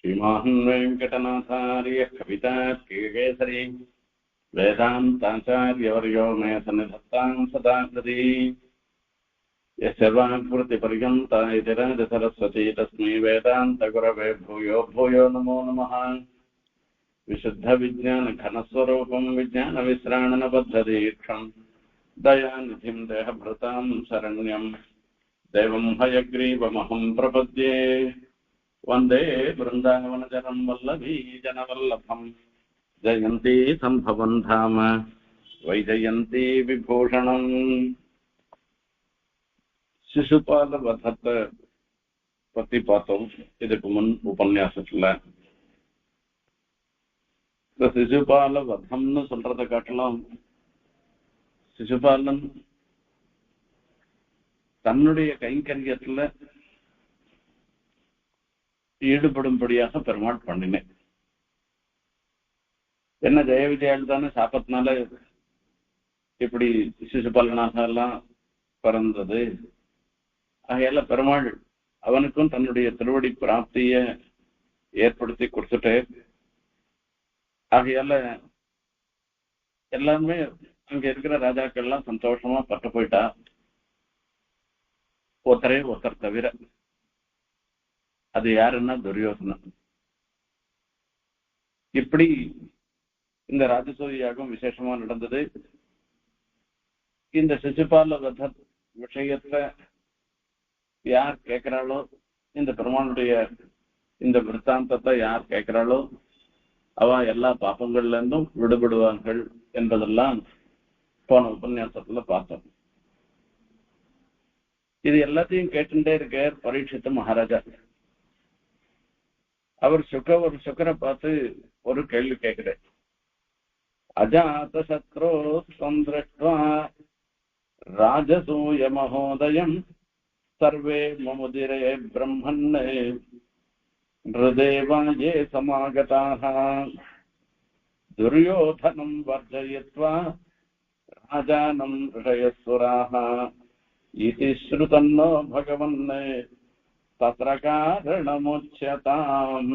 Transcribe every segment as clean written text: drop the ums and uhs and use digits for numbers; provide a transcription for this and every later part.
श्रीमान् वेङ्कटनाथार्यः कवितार्किकेसरी वेदान्ताचार्यवर्यो मे सन्निधत्तां सदा कृति यस्य वाक्कृतिपर्यन्ता इति राजसरस्वती तस्मै वेदान्तगुरवे भूयो भूयो नमो नमः। विशुद्धविज्ञानघनस्वरूपं विज्ञानविश्राणनबद्धदीक्षं दयानिधिं देहभृतां शरण्यं देवं हयग्रीवमहं प्रपद्ये। वन्दे वृन्दावनजनं वल्लभीजनवल्लभं जयन्ती सम्भवं धाम वैजयन्ती विभूषणम्। शिशुपालवधத்தை பத்தி பார்த்தோம். இதுக்கு முன் உபன்யாசத்துல இந்த சிசுபால வதம்னு சொல்றதை காட்டலாம். சிசுபாலன் தன்னுடைய கைங்கரியத்துல ஈடுபடும்படியாக பெருமாள் பண்ணினேன். என்ன ஜெய விஜயால் தானே சாப்பத்தினால இப்படி சிசுபாலனாக எல்லாம் பிறந்தது. ஆகையால பெருமாள் அவனுக்கும் தன்னுடைய திருவடி பிராப்திய ஏற்படுத்தி கொடுத்துட்டு, ஆகையால எல்லாருமே அங்க இருக்கிற ராஜாக்கள் எல்லாம் சந்தோஷமா பட்டு போயிட்டா. ஒருத்தரே ஒருத்தர் தவிர, அது யாருன்னா துரியோதனன். இப்படி இந்த ராஜசூய யாகம் விசேஷமா நடந்தது. இந்த சிசுபால வத விஷயத்தை யார் கேட்கிறாளோ, இந்த பெருமானுடைய இந்த விற்த்தாந்தத்தை யார் கேட்கிறாளோ அவ எல்லா பாப்பங்கள்ல இருந்தும் விடுபடுவார்கள் என்பதெல்லாம் போன உபன்யாசத்துல பார்த்தோம். இது எல்லாத்தையும் கேட்டுட்டே இருக்க பரீட்சித்த மகாராஜா. அவர் சுக்கரை பார்த்து ஒரு கேள்வி கேட்கிறார். அஜாத சத்ரோ சந்திருஷ்ட்வா ராஜசூய மகோதயம் सर्वे ममुदिरे ब्रह्मन् नृदेवाये समागताः दुर्योधनं वर्जयित्वा राजानं ऋषयस्वराः इति श्रुतन्नो भगवन् तत्र कारणमुच्यताम्.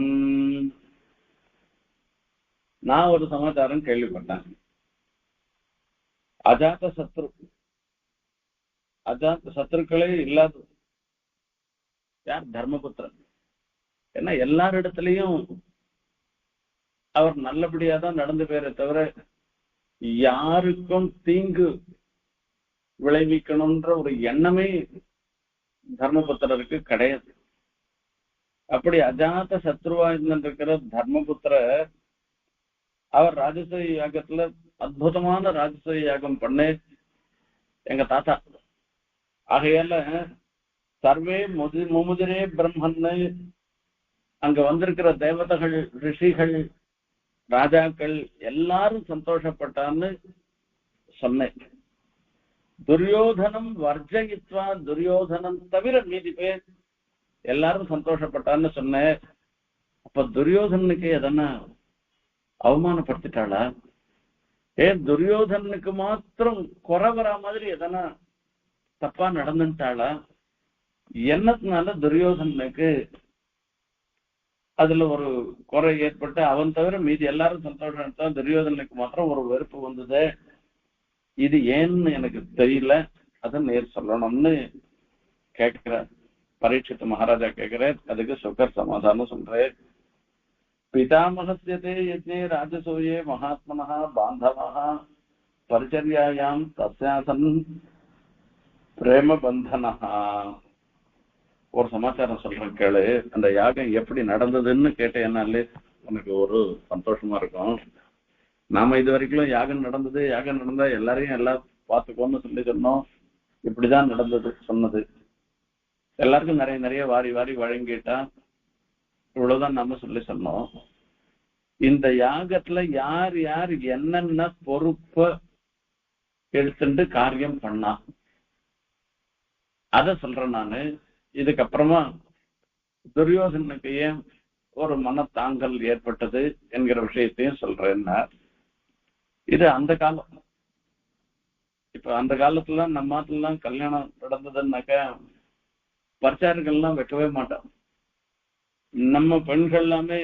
நான் ஒரு சமாச்சாரம் கேள்விப்பட்டேன். அஜாத சத்ருக்களே இல்லாத யார்? தர்மபுத்திரன். ஏன்னா எல்லாரிடத்திலையும் அவர் நல்லபடியாதான் நடந்து போயிற தவிர யாருக்கும் தீங்கு விளைவிக்கணும்ன்ற ஒரு எண்ணமே தர்மபுத்திரருக்கு கிடையாது. அப்படி அஜாத சத்ருவா இருந்திருக்கிற தர்மபுத்திர அவர் ராஜசூய யாகத்துல அற்புதமான ராஜசூய யாகம் பண்ண எங்க தாத்தா. ஆகையால சர்வே முமுதிரே பிரம்மன்னு அங்க வந்திருக்கிற தேவதைகள், ரிஷிகள், ராஜாக்கள் எல்லாரும் சந்தோஷப்பட்டான்னு சொன்னேன். துரியோதனம் வர்ஜயித்வா, துரியோதனம் தவிர மீதி பேர் எல்லாரும் சந்தோஷப்பட்டான்னு சொன்னேன். அப்ப துரியோதனுக்கு எதனா அவமானப்படுத்திட்டாளா? ஏன் துரியோதனுக்கு மாத்திரம் குறை வரா மாதிரி எதனா தப்பா நடந்துட்டாளா? என்னத்தினால துரியோதனுக்கு அதுல ஒரு குறை ஏற்பட்டு அவன் தவிர மீதி எல்லாரும் சந்தோஷம், துரியோதனுக்கு மாத்திரம் ஒரு வெறுப்பு வந்தது. இது ஏன்னு எனக்கு தெரியல, அதை நேர் சொல்லணும்னு கேட்கிறார் பரீட்சித்த மகாராஜா. கேட்கிறார். அதுக்கு சுகர் சமாதானம் சொல்றார். பிதாமகஸ்யதே யஜ்ஞே ராஜசூயே மகாத்மனः பாந்தவः பரிச்சர்யாயாம் தஸ்யாசன் பிரேம பந்தனஹா. ஒரு சமாச்சாரம் சொல்றேன் கேளு. அந்த யாகம் எப்படி நடந்ததுன்னு கேட்டேன்னாலே உனக்கு ஒரு சந்தோஷமா இருக்கும். நாம இது வரைக்கும் யாகம் நடந்தா எல்லாரையும் எல்லாம் பார்த்துக்கோன்னு சொல்லி சொன்னோம். இப்படிதான் நடந்தது சொன்னது. எல்லாருக்கும் நிறைய வாரி வழங்கிட்டா இவ்வளவுதான் நாம சொல்லி சொன்னோம். இந்த யாகத்துல யார் யார் என்னென்ன பொறுப்ப எடுத்துட்டு காரியம் பண்ணா அத சொல்றேன் நானு. இதுக்கப்புறமா துரியோதனுக்கு ஏன் ஒரு மனத்தாங்கல் ஏற்பட்டது என்கிற விஷயத்தையும் சொல்றேன்னா, இது அந்த காலம். இப்ப அந்த காலத்துல நம்ம நாட்டுலாம் கல்யாணம் நடந்ததுன்னாக்க பரிச்சாரங்கள்லாம் வைக்கவே மாட்டோம். நம்ம பெண்கள் எல்லாமே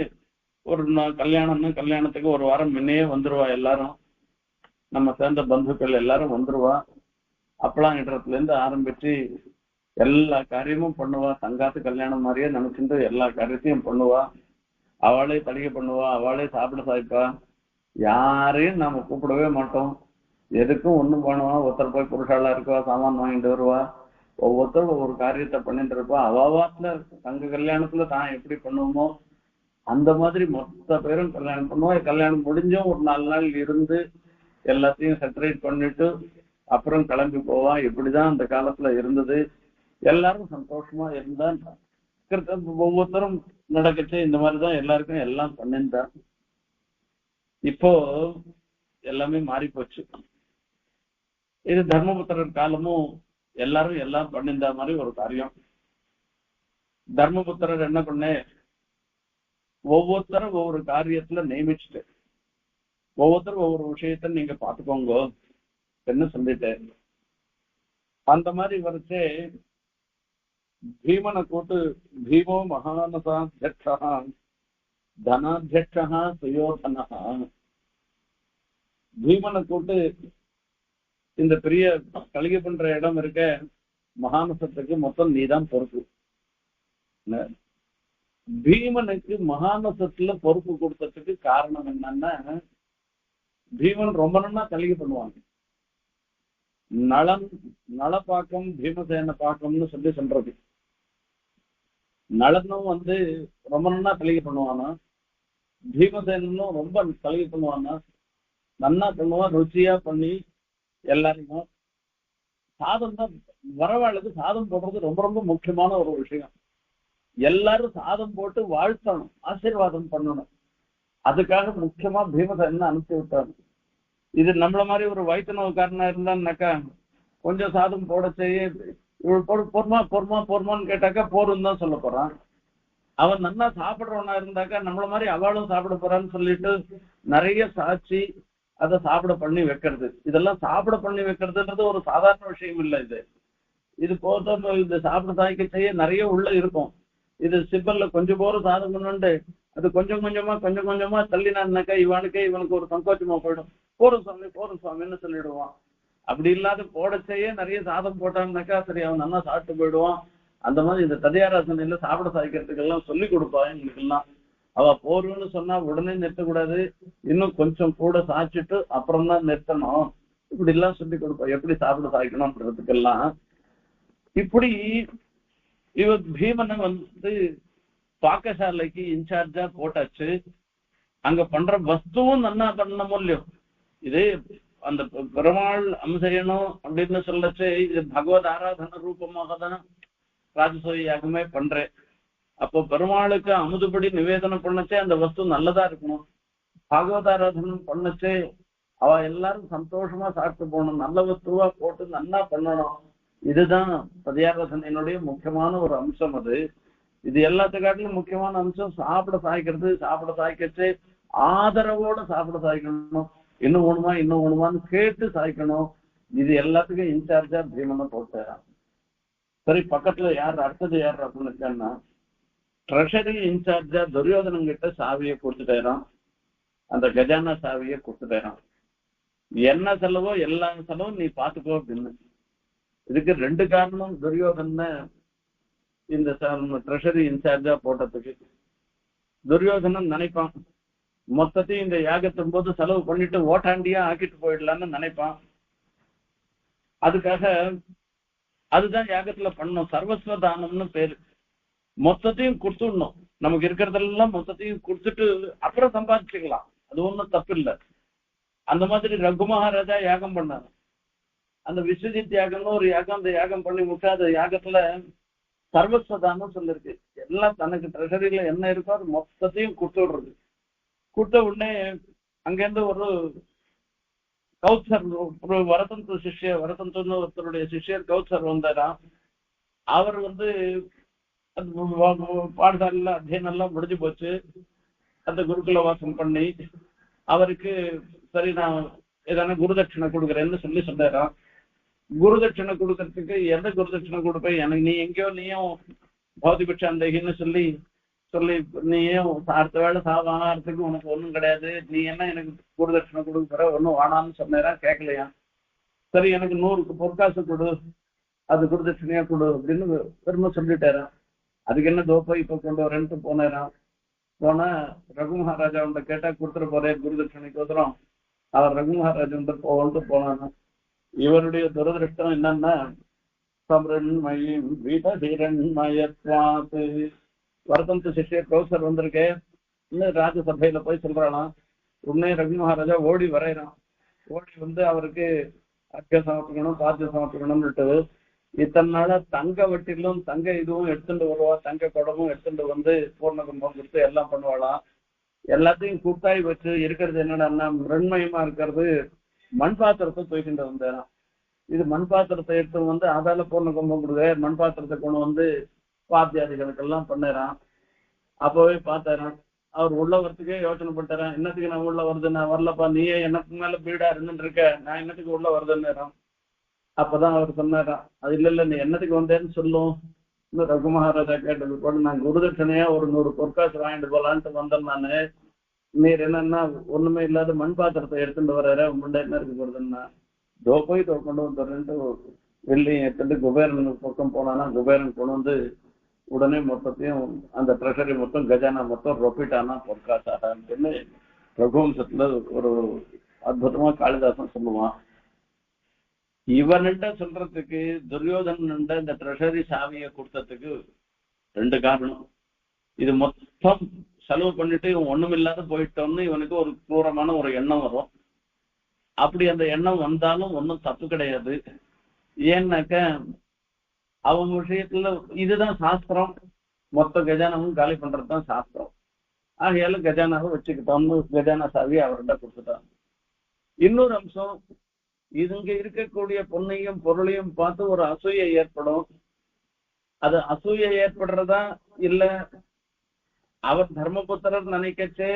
ஒரு கல்யாணம்னு கல்யாணத்துக்கு ஒரு வாரம் முன்னையே வந்துருவா. எல்லாரும் நம்ம சேர்ந்த பந்துக்கள் எல்லாரும் வந்துருவா. அப்பலாம் இடத்துல இருந்து ஆரம்பிச்சு எல்லா காரியமும் பண்ணுவா. தங்காத்து கல்யாணம் மாதிரியே நினைச்சுட்டு எல்லா காரியத்தையும் பண்ணுவா. அவளே தடிகை பண்ணுவா, அவளே சாப்பிட சாய்ப்பா. யாரையும் நாம கூப்பிடவே மாட்டோம். எதுக்கும் ஒண்ணும் பண்ணுவா. ஒருத்தர் போய் புருஷாலா இருக்கவா, சாமான் வாங்கிட்டு வருவா. ஒவ்வொருத்தரும் ஒவ்வொரு காரியத்தை பண்ணிட்டு இருப்பா. அவாவாத்துல தங்க கல்யாணத்துல தான் எப்படி பண்ணுவோமோ அந்த மாதிரி மொத்த பேரும் கல்யாணம் பண்ணுவா. கல்யாணம் முடிஞ்சும் ஒரு 4 நாள் இருந்து எல்லாத்தையும் செப்பரேட் பண்ணிட்டு அப்புறம் கிளம்பி போவா. இப்படிதான் அந்த காலத்துல இருந்தது. எல்லாரும் சந்தோஷமா இருந்தா ஒவ்வொருத்தரும் நடக்கச்சு. இந்த மாதிரிதான் எல்லாருக்கும் எல்லாம் பண்ணிருந்தா. இப்போ எல்லாமே மாறி போச்சு. இது தர்மபுத்திரர் காலமும் எல்லாரும் எல்லாம் பண்ணிருந்த மாதிரி ஒரு காரியம். தர்மபுத்திரர் என்ன பண்ண, ஒவ்வொருத்தரும் ஒவ்வொரு காரியத்துல நியமிச்சுட்டு ஒவ்வொருத்தரும் ஒவ்வொரு விஷயத்த நீங்க பாத்துக்கோங்க என்ன சொல்லிட்டேன். அந்த மாதிரி வரைச்சே பீமனை கூட்டு பீமோ மகானசாத்தியட்சா தனாத்தியட்சா சுயோதனா. பீமனை கூட்டு இந்த பெரிய கலிகை பண்ற இடம் இருக்க மகானசத்துக்கு மொத்தம் நீதான் பொறுப்பு. பீமனுக்கு மகானசத்துல பொறுப்பு கொடுத்ததுக்கு காரணம் என்னன்னா, பீமன் ரொம்ப நாளா கலிகை பண்ணுவாங்க. நலப்பாக்கம் பீமசேன பாக்கம்னு சொல்லி சொல்றது. நலனும் ரொம்ப நாளா கலிகை பண்ணுவானா, பீமசேனும் ரொம்ப கலிகை பண்ணுவானா. நன்னா பண்ணுவா, ருச்சியா பண்ணி எல்லாரையும். சாதம் தான் வரவாளுக்கு சாதம் போடுறது ரொம்ப ரொம்ப முக்கியமான ஒரு விஷயம். எல்லாரும் சாதம் போட்டு வாழ்த்தணும், ஆசீர்வாதம் பண்ணணும். அதுக்காக முக்கியமா பீமசேன அனுப்பிச்சு விட்டாங்க. இது நம்மள மாதிரி ஒரு வயிற்றுநோக்காரனா இருந்தான்னாக்கா கொஞ்சம் சாதம் போட செய்ய பொறுமா பொறுமா பொறுமான்னு கேட்டாக்கா போரும் தான் சொல்ல போறான். அவன் நல்லா சாப்பிடுறவனா இருந்தாக்கா நம்மள மாதிரி அவளும் சாப்பிட போறான்னு சொல்லிட்டு நிறைய சாட்சி அதை சாப்பிட பண்ணி வைக்கிறது. இதெல்லாம் சாப்பிட பண்ணி வைக்கிறதுன்றது ஒரு சாதாரண விஷயம் இல்லை. இது போத இது சாப்பிட சாய்க்க செய்ய நிறைய உள்ள இருக்கும். இது சிப்பல்ல கொஞ்சம் போற சாதம் பண்ணுண்டு அது கொஞ்சம் கொஞ்சமா தள்ளினான்னாக்கா இவனுக்கு ஒரு சங்கோச்சமா போயிடும். போரும் சுவாமின்னு சொல்லிடுவான். அப்படி இல்லாத போட செய்ய நிறைய சாதம் போட்டான்னாக்கா சரி அவன் நல்லா சாப்பிட்டு போயிடுவான். அந்த மாதிரி இந்த ததியாராசனையில சாப்பிட சாய்க்கிறதுக்கு எல்லாம் சொல்லி கொடுப்பா. எங்களுக்கெல்லாம் அவ போருன்னு சொன்னா உடனே நிறுத்தக்கூடாது, இன்னும் கொஞ்சம் கூட சாய்ச்சிட்டு அப்புறம் தான் நிறுத்தணும். இப்படி எல்லாம் சொல்லி கொடுப்பா எப்படி சாப்பிட சாய்க்கணும்ன்றதுக்கெல்லாம். இப்படி இவ பீமனை பாக்கசாலைக்கு இன்சார்ஜா போட்டாச்சு. அங்க பண்ற வஸ்துவும் நல்லா பண்ணணும் இல்லையோ. இது அந்த பெருமாள் அம்சயணும் அப்படின்னு சொல்லச்சு இது பகவத் ஆராதன ரூபமாக தான் ராஜசோய யாகமே பண்றேன். அப்போ பெருமாளுக்கு அமுதுபடி நிவேதனம் பண்ணச்சே அந்த வஸ்து நல்லதா இருக்கணும். பகவத் ஆராதனம் பண்ணச்சே அவ எல்லாரும் சந்தோஷமா சாப்பிட்டு போகணும், நல்ல வஸ்துவா போட்டு நல்லா பண்ணணும். இதுதான் ததியாராதனையினுடைய முக்கியமான ஒரு அம்சம். இது எல்லாத்துக்காட்டிலும் முக்கியமான அம்சம் சாப்பிட சாய்க்கிறது. சாப்பிட சாய்க்கச்சு ஆதரவோட சாப்பிட சாய்க்கணும். இன்னும் ஒண்ணுமான்னு கேட்டு சாய்க்கணும். இது எல்லாத்துக்கும் இன்சார்ஜா பீமனை போட்டாராம். சரி, பக்கத்துல அடுத்தது யார் அப்படின்னு இருக்கான்னா ட்ரெஷரி இன்சார்ஜா துரியோதனன் கிட்ட சாவியை கொடுத்துட்டாராம். அந்த கஜானா சாவியை கொடுத்துட்டாராம். என்ன செலவோ எல்லா செலவும் நீ பாத்துக்கோ அப்படின்னு. இதுக்கு 2 காரணம் துரியோதன இந்த ட்ரெஷரி இன்சார்ஜா போட்டதுக்கு. துரியோதனன் நினைப்பான் மொத்தத்தையும் இந்த யாகத்தின் போது செலவு பண்ணிட்டு ஓட்டாண்டியா ஆக்கிட்டு போயிடலான்னு நினைப்பான். அதுக்காக அதுதான் யாகத்துல பண்ணணும். சர்வஸ்வ தானம்னு பேரு. மொத்தத்தையும் கொடுத்துடணும். நமக்கு இருக்கிறதெல்லாம் மொத்தத்தையும் கொடுத்துட்டு அப்புறம் சம்பாதிச்சுக்கலாம். அது ஒண்ணும் தப்பு இல்லை. அந்த மாதிரி ரகு மகாராஜா யாகம் பண்ணாரு. அந்த விஸ்வஜித் யாகம்னு ஒரு யாகம். அந்த யாகம் பண்ணி முக்காத யாகத்துல சர்வஸ்வதானம் சொல்லிருக்கு. எல்லாம் தனக்கு ட்ரெஷரியில என்ன இருக்கோ அது மொத்தத்தையும் கொடுத்து விடுறது. கொடுத்த உடனே அங்கிருந்து ஒரு கௌசர், ஒரு வரதந்திர சிஷ்யர், வரதந்திரன்னு ஒருத்தருடைய சிஷ்யர் கௌசர் வந்தாராம். அவர் பாடசாலையில அத்தியனம் எல்லாம் முடிஞ்சு போச்சு. அந்த குருகுல வாசம் பண்ணி அவருக்கு சரி நான் ஏதான குருதட்சிணை கொடுக்குறேன்னு சொன்னாராம். குருதட்சிணை கொடுக்கறதுக்கு எந்த குருதட்சிணை கொடுப்பேன், எனக்கு நீ எங்கேயோ நீயும் பௌதிபட்சாந்தகின்னு சொல்லி சொல்லி நீயே அடுத்த வேலை வாங்கறதுக்கு உனக்கு ஒண்ணும் கிடையாது, நீ என்ன எனக்கு குருதட்சணை கொடுக்குற, ஒன்னும் வானான்னு சொன்னேரா, கேட்கலையா. சரி எனக்கு 100 பொற்காசு கொடு, அது குருதட்சணையா கொடு அப்படின்னு பெருமை சொல்லிட்டாரான். அதுக்கு என்ன தோப்பை இப்ப கொண்டு வரேன்ட்டு போனேரான். போனா ரகு மகாராஜா கேட்டா கொடுத்துட்டு போறேன் குருதட்சணைக்கு உதரம். அவர் ரகு மகாராஜா போன்ட்டு போனானா. இவருடைய துரதிருஷ்டம் என்னன்னா, சம்ரண்மயம் வீதீரண்மயத்வாத் வரதந்த சிஷ்யர் கௌசர் வந்திருக்கே, இன்னும் ராஜசபையில போய் சொல்றானாம். உடனே ரகு மகாராஜா ஓடி வரைகிறான். ஓடி வந்து அவருக்கு அர்க்கம் சமர்ப்பிக்கணும், பாத்தியம் சமர்ப்பிக்கணும்னுட்டு இத்தனை நாளா தங்க வட்டிலும் தங்க இதுவும் எடுத்துட்டு வருவா, தங்க குடமும் எடுத்துட்டு வந்து பூர்ணகும்பம் கொடுத்து எல்லாம் பண்ணுவாளாம். எல்லாத்தையும் கூட்டாய் வச்சு இருக்கிறது என்னடான்னா மிருண்மயமா இருக்கிறது மண் பாத்திரத்தை தூக்கிட்டு வந்தேன். இது மண் பாத்திரத்தை எடுத்து வந்து அதால பூர்ண கும்பம் கொடுக்க மண் பாத்திரத்தை கொண்டு வந்து பாத்தியாதிகளுக்கெல்லாம் பண்ணறான். அப்பவே பார்த்தாரான். அவர் உள்ள வரத்துக்கே யோசனை பண்ணிட்டாரான். என்னத்துக்கு நான் உள்ள வருது, நான் வரலப்பா, நீயே எனக்கு மேல பீடா இருந்துட்டு இருக்க, நான் என்னத்துக்கு உள்ள வருதுன்னு. அப்பதான் அவர் சொன்னாராம், அது இல்ல நீ என்னத்துக்கு வந்தேன்னு சொல்லும். இன்னும் ரகு மகாராஜா கேட்டது கூட, நான் குருதட்சணையா ஒரு 100 பொற்காசு வாங்கிட்டு போலான்ட்டு வந்தேன் நானு. நீர் என்னன்னா ஒண்ணுமே இல்லாத மண் பாத்திரத்தை எடுத்துட்டு வர்ற, முண்டை என்ன இருக்கு போறதுன்னா போய் கொண்டு வந்துடுறேன்ட்டு வெள்ளியும் எடுத்துட்டு குபேரன் பக்கம் போனானா, குபேரன் கொண்டு வந்து உடனே மொத்தத்தையும் அந்த ட்ரெஷரி மொத்தம் கஜானா மொத்தம் ரொப்பிட்டானா பொற்காசாகன்னு ரகுவம்சத்துல ஒரு அற்புதமா காளிதாசன் சொல்லுவான். இவன்கிட்ட சொல்றதுக்கு துரியோதனன் இந்த ட்ரெஷரி சாவியை கொடுத்ததுக்கு 2 காரணம். இது மொத்தம் செலவு பண்ணிட்டு இவன் ஒண்ணுமில்லாத போயிட்டோம்னு இவனுக்கு ஒரு क्रूரமான ஒரு எண்ணம் வரும். அப்படி அந்த எண்ணம் வந்தாலும் ஒன்றும் தப்பு கிடையாது. ஏன்னாக்க அவங்க விஷயத்துல இதுதான் சாஸ்திரம், மொத்த கஜானாவும் காலி பண்றதுதான் சாஸ்திரம். ஆகையால கஜானாவை வச்சுக்கிட்டோம்னு கஜானா சாவியை அவர்கிட்ட கொடுத்துட்டான். இன்னொரு அம்சம், இங்க இருக்கக்கூடிய பொண்ணையும் பொருளையும் பார்த்து ஒரு அசூயை ஏற்படும். அது அசூயை ஏற்படுறதா இல்ல அவர் தர்மபுத்திரர் நினைக்கச்சே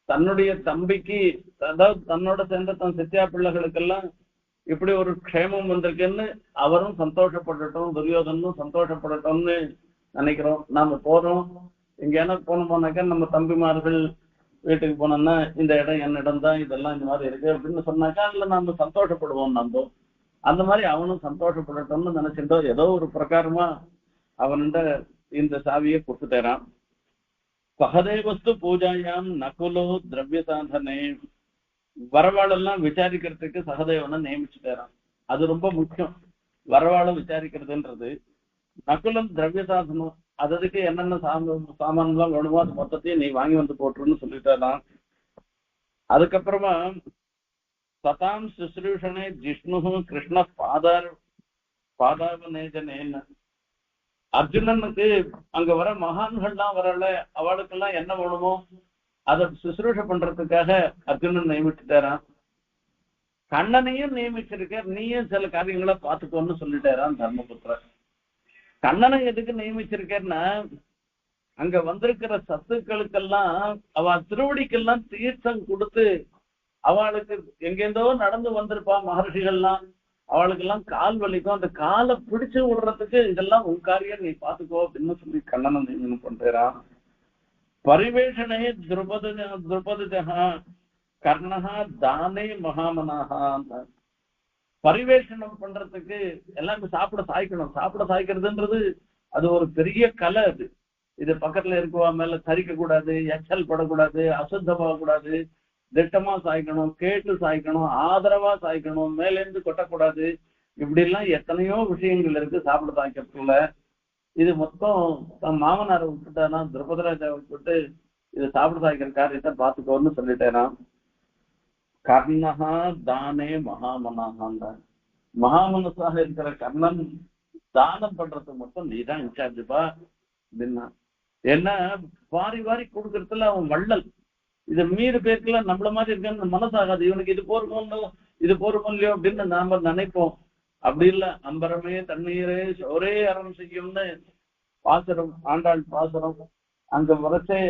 தன்னுடைய தம்பிக்கு, அதாவது தன்னோட சேர்ந்த தன் சித்தியா பிள்ளைகளுக்கெல்லாம் இப்படி ஒரு க்ஷேமம் வந்திருக்குன்னு அவரும் சந்தோஷப்படட்டும், துரியோதனும் சந்தோஷப்படட்டும்னு நினைக்கிறோம். நாம போறோம், எங்கேயான போனோம்னாக்கா நம்ம தம்பிமார்கள் வீட்டுக்கு போனோம்னா இந்த இடம் என்னிடம் தான், இதெல்லாம் இந்த மாதிரி இருக்கு அப்படின்னு சொன்னாக்கா அதுல நாம சந்தோஷப்படுவோம். நம்ம அந்த மாதிரி அவனும் சந்தோஷப்படட்டும்னு நினைச்சிட்டோம். ஏதோ ஒரு பிரகாரமா அவன்கிட்ட இந்த சாவியை கொடுத்துட்டேறான். சகதேவஸ்து பூஜாயாம் நகுலோ திரவிய சாதனை, வரவாளெல்லாம் விசாரிக்கிறதுக்கு சகதேவனை நியமிச்சுட்டாரான். அது ரொம்ப முக்கியம், வரவாளை விசாரிக்கிறதுன்றது. நகுலம் திரவிய சாதனம், அதுக்கு என்னென்ன சாமான்லாம் வேணுமோ அது மொத்தத்தையும் நீ வாங்கி வந்து போட்டுருன்னு சொல்லிட்டாரான். அதுக்கப்புறமா சதாம் சுஸ்ரூஷனே ஜிஷ்ணு கிருஷ்ண பாதாவநேஜனேன்னு, அர்ஜுனனுக்கு அங்க வர மகான்கள்லாம் வரல, அவளுக்கெல்லாம் என்ன வேணுமோ அதை சுசுரூஷ பண்றதுக்காக அர்ஜுனன் நியமிச்சுட்டாரான். கண்ணனையும் நியமிச்சிருக்க, நீயும் சில காரியங்களை பார்த்துக்கோன்னு சொல்லிட்டாரான் தர்மபுத்திரர். கண்ணனை எதுக்கு நியமிச்சிருக்கேன்னா, அங்க வந்திருக்கிற சத்துக்களுக்கெல்லாம் அவ திருவடிக்கெல்லாம் தீர்த்தம் கொடுத்து, அவளுக்கு எங்கேருந்தோ நடந்து வந்திருப்பா மகர்ஷிகள்லாம், அவளுக்கெல்லாம் கால் வலிக்கும், அந்த காலை பிடிச்சு விடுறதுக்கு இதெல்லாம் உன் காரியம், நீ பாத்துக்கோ அப்படின்னு சொல்லி கண்ணனை நியமனம் பண்றான். பரிவேஷனே திரௌபதிஜா கர்ணஹா தானே மகாமனாகா, பரிவேஷனம் பண்றதுக்கு எல்லாமே சாப்பிட சாய்க்கணும். சாப்பிட சாய்க்கிறதுன்றது அது ஒரு பெரிய கலை. அது இது பக்கத்துல இருக்குவா மேல தரிக்க கூடாது, எச்சல் படக்கூடாது, அசுத்தமாகக்கூடாது, திட்டமா சாய்க்கணும், கேட்டு சாய்க்கணும், ஆதரவா சாய்க்கணும், மேலேருந்து கொட்டக்கூடாது. இப்படி எல்லாம் எத்தனையோ விஷயங்கள் இருக்கு சாப்பிட சாய்க்கிறதுக்குள்ள. இது மொத்தம் தன் மாமனாரை விட்டுட்டானா, திரௌபதிராஜாவை விட்டு இது சாப்பிட சாய்க்கிற காரியத்தை பார்த்துக்கோன்னு சொல்லிட்டேனா. கர்ணஹா தானே மகாமனாகான், மகாமனசாக இருக்கிற கர்ணன் தானம் பண்றது மட்டும் நீதான் இன்சார்ஜுப்பா அப்படின்னா. ஏன்னா வாரி வாரி கொடுக்கறதுல அவன் வள்ளல். இதை மீறி பேருக்குலாம் நம்மள மாதிரி இருக்கான்னு மனசாகாது. இவனுக்கு இது போருமோ இது போருமோ இல்லையோ அப்படின்னு நாம நினைப்போம். அப்படி இல்லை, அம்பரமே தண்ணீரே ஒரே அறம் செய்யும்னு பாசுரம், ஆண்டாள் பாசுரம். அங்க வரைச்சே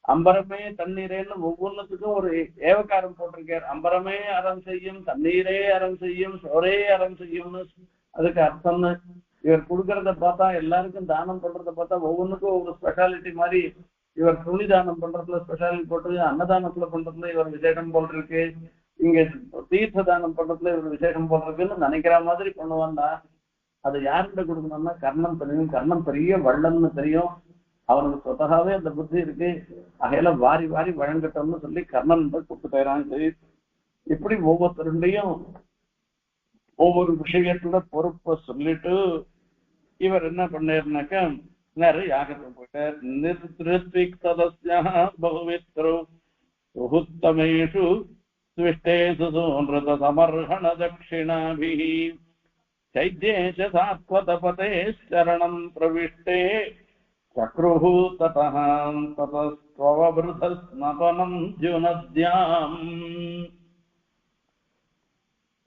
அம்பரமே தண்ணீரேன்னு ஒவ்வொன்றுத்துக்கும் ஒரு ஏவக்காரம் போட்டிருக்கார். அம்பரமே அறம் செய்யும், தண்ணீரே அறம் செய்யும், சோரே அறம் செய்யும்னு அதுக்கு அர்த்தம்னு. இவர் கொடுக்கறத பார்த்தா எல்லாருக்கும் தானம் பண்றத பார்த்தா ஒவ்வொன்றுக்கும் ஒவ்வொரு ஸ்பெஷாலிட்டி மாதிரி இவர் துணி தானம் பண்றதுல ஸ்பெஷாலிட்டி போட்டு அன்னதானத்துல பண்றதுல இவர் விசேஷம் போல் இருக்கு, இங்க தீர்த்த தானம் பண்றதுல இவர் விசேஷம் போல் இருக்குன்னு நினைக்கிற மாதிரி பண்ணுவான்னா அது யார்கிட்ட கொடுக்கணும்னா கர்ணன் தெரியும். கர்ணன் பெரிய வள்ளன்னு தெரியும், அவனுக்கு சொத்தகாவே அந்த புத்தி இருக்கு. அகையில வாரி வாரி வழங்கட்டோம்னு சொல்லி கர்ணன் கொடுத்துட்டான். சரி, இப்படி ஒவ்வொருத்தருடையும் ஒவ்வொரு விஷயத்துல பொறுப்பை சொல்லிட்டு இவர் என்ன பண்ணாருனாக்கா நேரம் யாகத்தை போயிட்டார். நிர்த்விக் சதஸ்யா பகுவித்ரு சுஹுத்தமேஷு ஸ்விஷ்டேஷு சுன்ருத சமர்ஹண தட்சிணாபிஹி चैद्येश सात्वतपते शरणं प्रविष्टे चक्रुः ततः ततस्त्ववृधस्नपनं जुनद्याम्.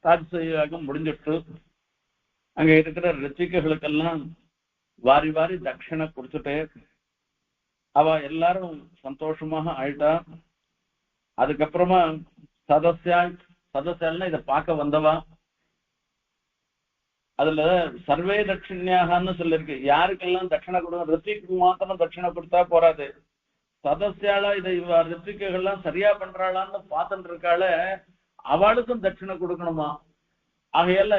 ராஜசூயாகம் முடிஞ்சிட்டு அங்க இருக்கிற ரிச்சிகளுக்கெல்லாம் வாரி வாரி தட்சிணை கொடுத்துட்டு அவ எல்லாரும் சந்தோஷமாக ஆயிட்டா. அதுக்கப்புறமா சதஸ்யால்னா இதை பார்க்க வந்தவா, அதுல சர்வே தட்சிணியாகன்னு சொல்லிருக்கு. யாருக்கெல்லாம் தட்சிணை கொடுங்க, ரித்திக்கு மாத்திரம் தட்சிணை கொடுத்தா போறாது, சதஸ்யாலா இதை ரித்திகள்லாம் சரியா பண்றாளான்னு பார்த்துட்டு இருக்காள, அவளுக்கும் தட்சிணை கொடுக்கணுமா. ஆகையால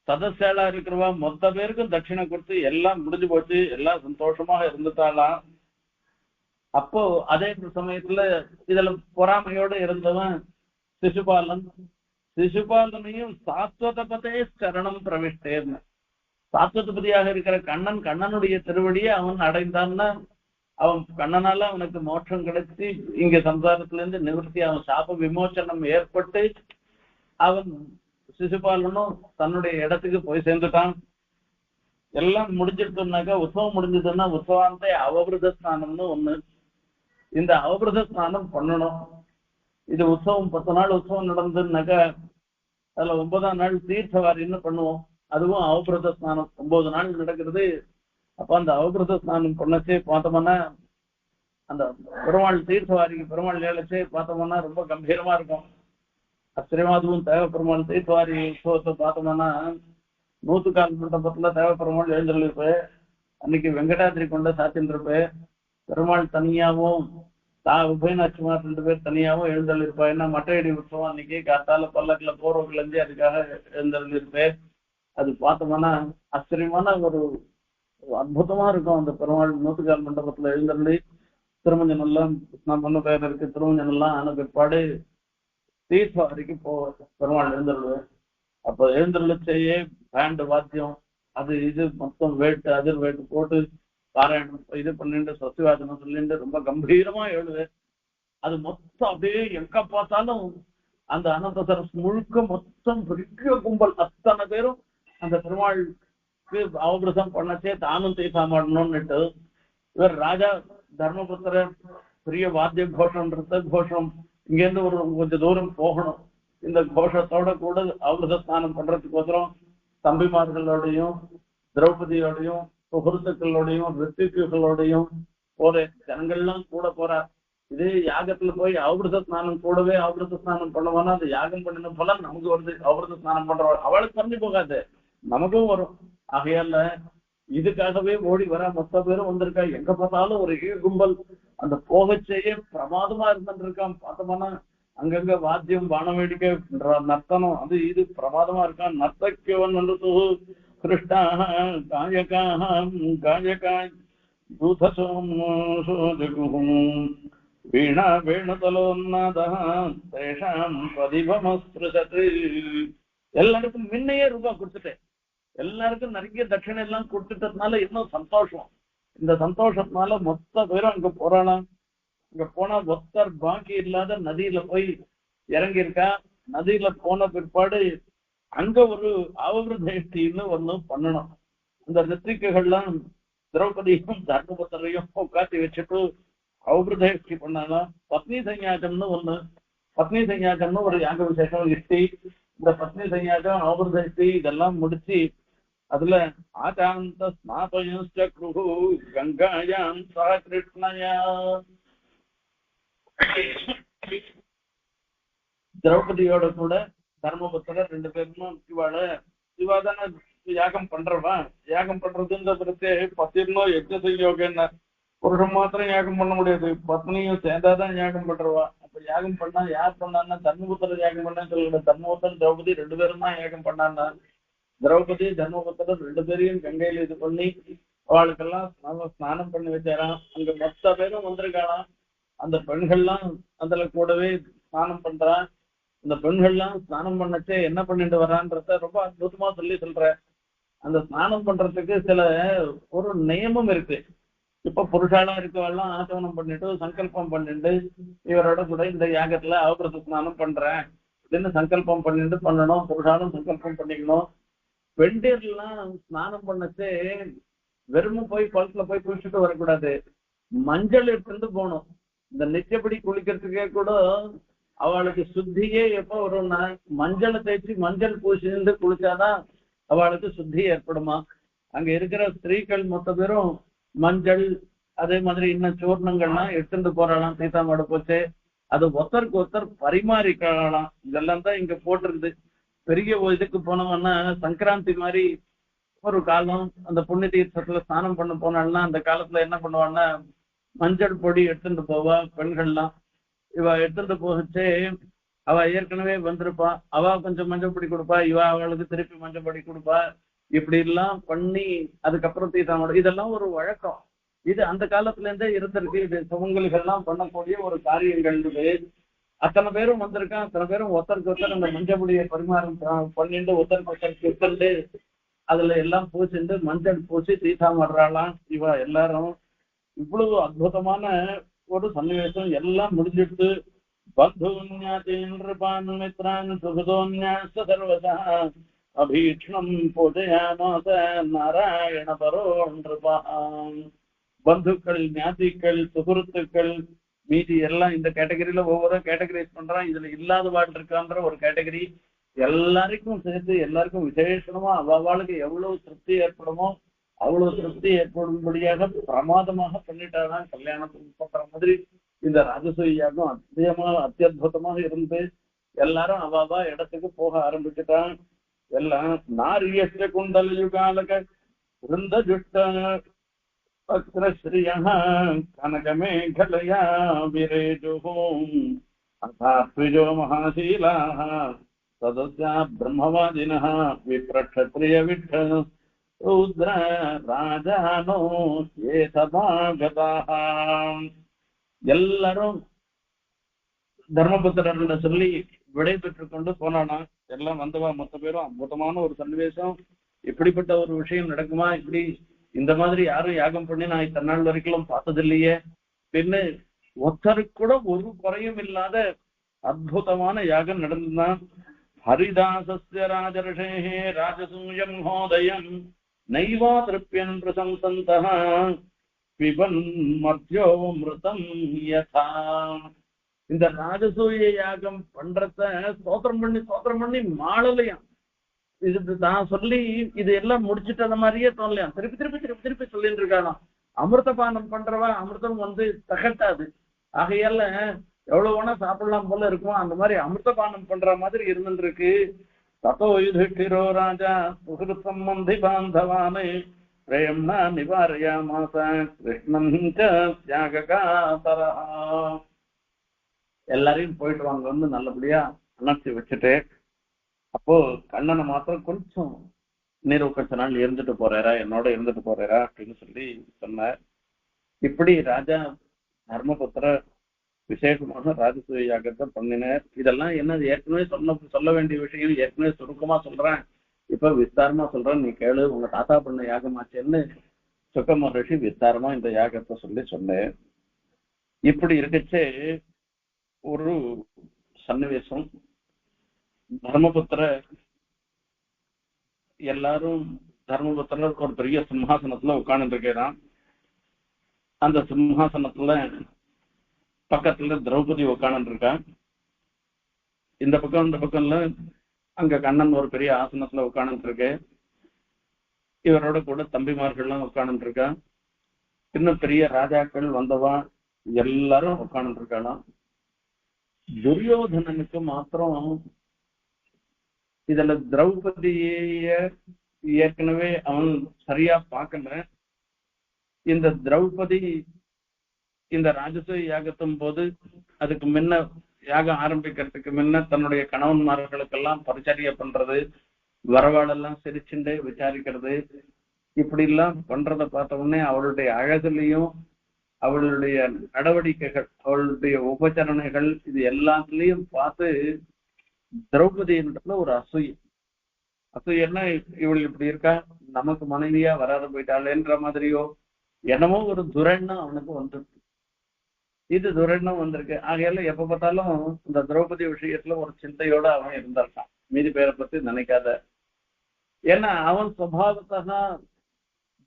சதஸ்யாலா இருக்கிறவா மொத்த பேருக்கும் தட்சிணை கொடுத்து எல்லாம் முடிஞ்சு போச்சு, எல்லாம் சந்தோஷமாக இருந்துட்டாளாம். அப்போ அதே சமயத்துல இதுல பொறாமையோட இருந்தவன் சிசுபாலன். சிசுபாலனையும் சாத்வதபதே சரணம் பிரவிஷ்டேர்னு, சாத்வதபதியாக இருக்கிற கண்ணன், கண்ணனுடைய திருவடியை அவன் அடைந்தான்னா அவன் கண்ணனால அவனுக்கு மோட்சம் கிடைச்சி இங்க சம்சாரத்துல இருந்து நிவர்த்தி, அவன் சாப விமோச்சனம் ஏற்பட்டு அவன் சிசுபாலனும் தன்னுடைய இடத்துக்கு போய் சேர்ந்துட்டான். எல்லாம் முடிஞ்சிட்டோம்னாக்கா உற்சவம் முடிஞ்சதுன்னா உற்சவாந்தே அவபிரத ஸ்நானம்னு ஒண்ணு, இந்த அவபிரத ஸ்நானம் பண்ணணும். இது உற்சவம் 10 நாள் உற்சவம் நடந்ததுன்னாக்கா அதுல 9ஆம் நாள் தீர்த்தவாரின்னு பண்ணுவோம், அதுவும் அவபிரத ஸ்நானம் 9 நாள் நடக்கிறது. அப்ப அந்த அவபிரத ஸ்நானம் பண்ணச்சே பார்த்தோம்னா அந்த பெருமாள் தீர்த்தவாரிக்கு பெருமாள் ஏழச்சே பார்த்தோம்னா ரொம்ப கம்பீரமா இருக்கும். ஆச்சரியமா அதுவும் தேவ பெருமாள் தீர்த்தவாரி உற்சவத்தை பார்த்தோம்னா 100 மண்டபத்துல தேவ பெருமாள் எழுந்திருப்ப, அன்னைக்கு வெங்கடாதிரி கொண்ட சாத்தின் இருப்ப, பெருமாள் தனியாவும் உபயநாச்சிமார் 2 பேர் தனியாவும் எழுந்தள்ளிருப்பா. ஏன்னா மட்டையடி உற்சவம் அன்னைக்கு காத்தால பல்லக்குல போர்வக்கிலேருந்து அதுக்காக எழுந்தள்ளிருப்பேன். அது பார்த்தோம்னா ஆச்சரியமான ஒரு அற்புதமா இருக்கும். அந்த பெருமாள் 100 மண்டபத்துல எழுந்தள்ளி திருமஞ்சன் எல்லாம் நான் பண்ண பேர் இருக்கு, திருமஞ்சன் எல்லாம் ஆன பிற்பாடு தீர்த்தவாரிக்கு பெருமாள் எழுந்தருள்வேன். அப்ப எழுந்தருளையே பேண்டு வாத்தியம் அது இது மொத்தம் வேட்டு அதிர் வேட்டு போட்டு பாராயணம் இது பண்ணிட்டு சசிவாதனம் சொல்லிட்டு ரொம்ப கம்பீரமா எழுதுவேன். அது மொத்தம் அப்படியே எங்க பார்த்தாலும் அந்த அனந்த சரஸ் முழுக்க மொத்தம் பெரிய கும்பல் அத்தனை பேரும் அந்த பெருமாளுக்கு அவபிரதம் பண்ணச்சே தானும் தீர்த்தாமாடணும்னுட்டு இவர் ராஜா தர்மபுத்திரர் பெரிய வாத்திய கோஷம்ன்றத கோஷம் இங்கேருந்து ஒரு கொஞ்சம் தூரம் போகணும். இந்த கோஷத்தோட கூட அவபிரத ஸ்நானம் பண்றதுக்கோசரம் தம்பிமார்களோடையும் திரௌபதியோடையும் சுகிருத்துக்களோடையும் ரித்திகளோடையும் போற ஜனங்கள்லாம் கூட போறா. இதே யாகத்துல போய் அவபிரத ஸ்நானம் கூடவே அவபிரத ஸ்நானம் பண்ணுவானா அது யாகம் பண்ணின பலன் நமக்கு வருது. அவபிரத ஸ்நானம் பண்றவள் அவளுக்கு பண்ணி போகாது, நமக்கும் வரும். ஆகையால இதுக்காகவே ஓடி வர மொத்த பேரும் வந்திருக்கா. எங்க பார்த்தாலும் ஒரு கும்பல் அந்த போகச்சேயே பிரமாதமா இருந்துருக்கான். பார்த்தோம்னா அங்கங்க வாத்தியம் வானவேடிக்கை நர்த்தனம் அது இது பிரமாதமா இருக்கான். நர்த்தக்கியவன் கிருஷ்ணா காயகாக காயகாய் வீணா வேணுதலோன்னாதாம் பதிபமஸ்ருஷத்து. எல்லாருக்கும் முன்னையே ரூபாய் கொடுத்துட்டேன், எல்லாருக்கும் நிறைய தட்சிணை எல்லாம் கொடுத்துட்டதுனால இன்னும் சந்தோஷம். இந்த சந்தோஷத்தினால மொத்த பேரும் அங்க போறாளாம். அங்க போனா ஒத்தர் பாக்கி இல்லாத நதியில போய் இறங்கியிருக்கா. நதியில போன பிற்பாடு அங்க ஒரு அவபிரதேஷ்டின்னு ஒண்ணு பண்ணணும். அந்த ரித்திகள்லாம் திரௌபதியும் தர்மபுத்திரையும் உட்காத்தி வச்சுட்டு அவபிரதேஷ்டி பண்ணாலும் பத்னி சன்யாசம்னு ஒண்ணு. பத்னி சன்யாசம்னு ஒரு யாக விசேஷம் இஷ்டி. இந்த பத்னி சன்யாசம் அவபிரதேஷ்டி இதெல்லாம் முடிச்சு அதுல ஆச்சாந்த ஸ்நாபயு கங்காயாம் சா கிருஷ்ணயா திரௌபதியோட கூட தர்மபுத்திரர் 2 பேருமே இவாதான யாகம் பண்றவா யாகம் பண்றதுன்றதுக்கு பத்திரனோ யஜ்ஞ செய்யோகன்னா புருஷன் மாத்திரம் யாகம் பண்ண முடியாது, பத்னியும் சேர்ந்தாதான் யாகம் பண்றவா. அப்ப யாகம் பண்ணா யார் பண்ணான்னா தர்மபுத்திர யாகம் பண்ணான்னு சொல்லிவிட, தர்மபுத்திரன் திரௌபதி ரெண்டு பேரும் தான் யாகம் பண்ணான்னா திரௌபதி தர்மபுத்திரர் ரெண்டு பேரையும் கங்கையில இது பண்ணி அவளுக்கெல்லாம் ஸ்நானம் பண்ணி வச்சாராம். அங்க மொத்த பேரும் வந்திருக்காளாம். அந்த பெண்கள்லாம் அதுல கூடவே ஸ்நானம் பண்றா. அந்த பெண்கள்லாம் ஸ்நானம் பண்ணச்சே என்ன பண்ணிட்டு வரான்றத ரொம்ப அற்புதமா சொல்ற. அந்த ஸ்நானம் பண்றதுக்கு சில ஒரு நியமம் இருக்கு. இப்ப புருஷாலா இருக்கவெல்லாம் ஆச்சமனம் பண்ணிட்டு சங்கல்பம் பண்ணிட்டு இவரோட கூட இந்த யாகத்துல அவபிரத ஸ்நானம் பண்றேன் அப்படின்னு சங்கல்பம் பண்ணிட்டு பண்ணணும். புருஷாலும் சங்கல்பம் பண்ணிக்கணும். பெண்டேர்லாம் ஸ்நானம் பண்ணச்சே வெறும் போய் குளத்துல போய் குளிச்சுட்டு வரக்கூடாது, மஞ்சள் எடுத்துட்டு போகணும். இந்த நிச்சயப்படி குளிக்கிறதுக்கே கூட அவளுக்கு சுத்தியே எப்போ வரும்னா மஞ்சளை தேய்ச்சி மஞ்சள் பூசிட்டு குளிச்சாதான் அவளுக்கு சுத்தி ஏற்படுமா. அங்க இருக்கிற ஸ்திரீகள் மொத்த பேரும் மஞ்சள் அதே மாதிரி இன்னும் சூர்ணங்கள்லாம் எடுத்துட்டு போறாளாம். சீதாமாடு போச்சு அது ஒருத்தருக்கு ஒருத்தர் பரிமாறிக்கலாம். இதெல்லாம் தான் இங்க போட்டிருக்குது. பெரிய இதுக்கு போனோம்னா சங்கராந்தி மாதிரி ஒரு காலம் அந்த புண்ணிய தீர்த்தத்துல ஸ்நானம் பண்ண போனாள்னா அந்த காலத்துல என்ன பண்ணுவான்னா மஞ்சள் பொடி எடுத்துட்டு போவா பெண்கள்லாம். இவ எடுத்துட்டு போகச்சே அவ ஏற்கனவே வந்திருப்பா, அவ கொஞ்சம் மஞ்சள் பொடி கொடுப்பா, இவ அவளுக்கு திருப்பி மஞ்சள் பொடி கொடுப்பா. இப்படி எல்லாம் பண்ணி அதுக்கப்புறம் தீர்த்தாம இதெல்லாம் ஒரு வழக்கம். இது அந்த காலத்துல இருந்தே இருந்திருக்கு. இது சுமங்கலிகள்லாம் பண்ணக்கூடிய ஒரு காரியங்கள். அத்தனை பேரும் வந்திருக்கான். அத்தனை பேரும் ஒருத்தருக்கு ஒருத்தர் அந்த மஞ்சள் பொடியை பரிமாறம் பண்ணிட்டு ஒருத்தருக்கு ஒருத்தர் கிட்டண்டு அதுல எல்லாம் பூசிட்டு மஞ்சள் பூசி தீர்த்தாமடுறாளாம் இவ எல்லாரும். இவ்வளவு அற்புதமான ஒரு சன்னிவேசம் எல்லாம் முடிஞ்சிட்டு பந்தூன்யாதீன்றான் மித்ரான் சுகதோன்யாச சர்வதா அபீக்ஷ்ணம் பூஜையாமாச நாராயண பரோன்றான். பந்துக்கள், ஞாதிகள், சுகுருத்துக்கள் மீதி எல்லாம் இந்த கேட்டகரியில ஒவ்வொரு கேட்டகரைஸ் பண்றான். இதுல இல்லாத வாழ் இருக்கான்ற ஒரு கேட்டகரி எல்லாருக்கும் சேர்த்து எல்லாருக்கும் விசேஷமா அவளுக்கு எவ்வளவு திருப்தி ஏற்படுமோ அவ்வளவு திருப்தி ஏற்படும்படியாக பிரமாதமாக பண்ணிட்டாதான் கல்யாணத்துக்கு பண்ற மாதிரி இந்த ராஜசூயாகம் அத்தியுதமாக இருந்து எல்லாரும் அவாவா இடத்துக்கு போக ஆரம்பிச்சுட்டான். எல்லாம் நாரியஸ்ய குண்டல யுகாலக விருந்த ஜுட்ட ஸ்ரீயா கனகமேகலயா விரேஜுஹோம் அதாத்விஜோ மகாசீலா சதஸ்யா பிரம்மவாதினः விப்ரக்ஷத்ரிய விட்ட ருத்ர ராஜானோ ஏ சதாகதாः. எல்லாரும் தர்மபுத்திரர்னு சொல்லி விடை பெற்று கொண்டு போனானா. எல்லாம் வந்தவா மொத்த பேரும். அற்புதமான ஒரு சன்னிவேசம். இப்படிப்பட்ட ஒரு விஷயம் நடக்குமா? இப்படி இந்த மாதிரி யாரும் யாகம் பண்ணி நான் இத்தனை நாள் வரைக்கும் பார்த்ததில்லையே அப்படின்னு ஒருத்தருக்கு கூட ஒரு குறையும் இல்லாத அற்புதமான யாகம் நடந்துதான். ஹரிதாசஸ்ய ராஜர்ஷேஹே ராஜசூயம் ஹோதயம் நைவா திருப்பியன் பிரசம்சந்தः பிபன் மத்யோ மிருதம் யதா. இந்த ராஜசூய யாகம் பண்றத ஸ்தோத்திரம் பண்ணி மாளலையாம். இது நான் சொல்லி இது எல்லாம் முடிச்சுட்டு அந்த மாதிரியே தோணலையாம். திருப்பி சொல்லிட்டு இருக்காளாம். அமிர்தபானம் பண்றவா அமிர்தம் தகட்டாது. ஆகையால எவ்வளவு வேணா சாப்பிடலாம் போல இருக்கும். அந்த மாதிரி அமிர்தபானம் பண்ற மாதிரி இருந்துருக்கு. ததோ யுதிஷ்டிரோ ராஜா சுஹൃத் சம்பந்தி பாந்தவானே பிரேம்னா நிவாரயாமாச கிருஷ்ணம் தியாககாதரா. எல்லாரையும் போயிட்டு வாங்க நல்லபடியா அணைச்சி வச்சுட்டு அப்போ கண்ணனை மாத்திரம் கொஞ்சம் நீர் கொஞ்ச நாள் இருந்துட்டு போறாரா, என்னோட இருந்துட்டு போறாரா அப்படின்னு சொல்லி சொன்னார். இப்படி ராஜா தர்மபுத்திர விசேஷமாக ராஜசூய யாகத்தை பண்ணினார். இதெல்லாம் என்ன ஏற்கனவே சொல்ல வேண்டிய விஷயம். ஏற்கனவே சுருக்கமா சொல்றேன், இப்ப விஸ்தாரமா சொல்றேன், நீ கேளு. உங்க தாத்தா பண்ண யாகமாச்சேன்னு சுக மகர்ஷி விஸ்தாரமா இந்த யாகத்தை சொல்லி சொன்னேன். இப்படி இருக்கச்சே ஒரு சன்னிவேசம். தர்மபுத்திர எல்லாரும் தர்மபுத்திரர் ஒரு பெரிய சிம்ஹாசனத்துல உட்கார்ந்து இருக்கிறான். அந்த சிம்ஹாசனத்துல பக்கத்துல திரௌபதி உட்கார்ந்து இருக்கான். இந்த பக்கம்ல அங்க கண்ணன் ஒரு பெரிய ஆசனத்துல உட்கார்ந்து இருக்கு. இவரோட கூட தம்பிமார்கள்லாம் உட்கார்ந்து இருக்கான். இன்னும் பெரிய ராஜாக்கள் வந்தவா எல்லாரும் உட்கார்ந்து இருக்கலாம். துரியோதனனுக்கு மாத்திரம் இதுல திரௌபதிய ஏற்கனவே அவன் சரியா பார்க்கல. இந்த திரௌபதி இந்த ராஜசூய யாகத்தின் போது அதுக்கு முன்ன யாகம் ஆரம்பிக்கிறதுக்கு முன்ன தன்னுடைய கணவன்மார்களுக்கெல்லாம் பரிச்சரிய பண்றது, வரவாளெல்லாம் சிரிச்சுண்டே விசாரிக்கிறது, இப்படி எல்லாம் பண்றத பார்த்த உடனே அவளுடைய அழகுலையும் அவளுடைய நடவடிக்கைகள் அவளுடைய உபச்சரணைகள் இது எல்லாத்துலயும் பார்த்து திரௌபதியினிடத்துல ஒரு அசூயன்னா இவள் இப்படி இருக்கா, நமக்கு மனைவியா வராத போயிட்டாளேன்ற மாதிரியோ என்னமோ ஒரு துரெண்ணம் அவனுக்கு வந்துருக்கு. இது துரெண்ணம் வந்திருக்கு. ஆகையால எப்ப பார்த்தாலும் இந்த திரௌபதி விஷயத்துல ஒரு சிந்தையோட அவன் இருந்திருக்கான், மீதி பேரை பத்தி நினைக்காத. ஏன்னா அவன் சுபாவத்தா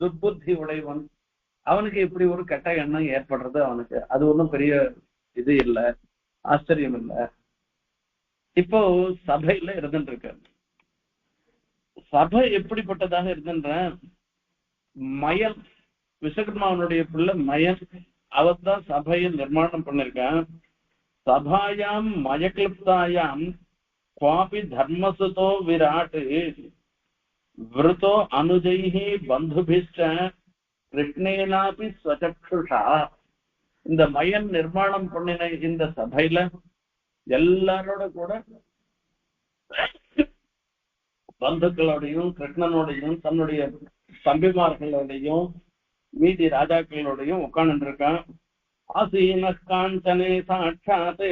துர்புத்தி உடையவன். அவனுக்கு இப்படி ஒரு கெட்ட எண்ணம் ஏற்படுறது அவனுக்கு அது ஒன்றும் பெரிய இது இல்லை, ஆச்சரியம் இல்லை. இப்போ சபையில இருந்துட்டு இருக்க, சபை எப்படிப்பட்டதாக இருக்கின்ற மயன் விஸ்வகர்மாவனுடைய பிள்ளை மயன் அவர் தான் சபையை நிர்மாணம் பண்ணிருக்கான். சபாயாம் மயக்லிப்தாயாம் குவாபி தர்மசுதோ விராட் விருத்தோ அனுஜைஹி பந்துபிஷ்ட கிருஷ்ணேனாபி ஸ்வசக்ஷுஷா. இந்த மயன் நிர்மாணம் பண்ணின இந்த சபையில எல்லாரோட கூட பந்துக்களோடையும் கிருஷ்ணனோடையும் தன்னுடைய தம்பிமார்களோடையும் மீதி ராஜாக்களோடையும் உட்கார்ந்து இருக்கான். ஆசீன காஞ்சனே சாட்சாத்தே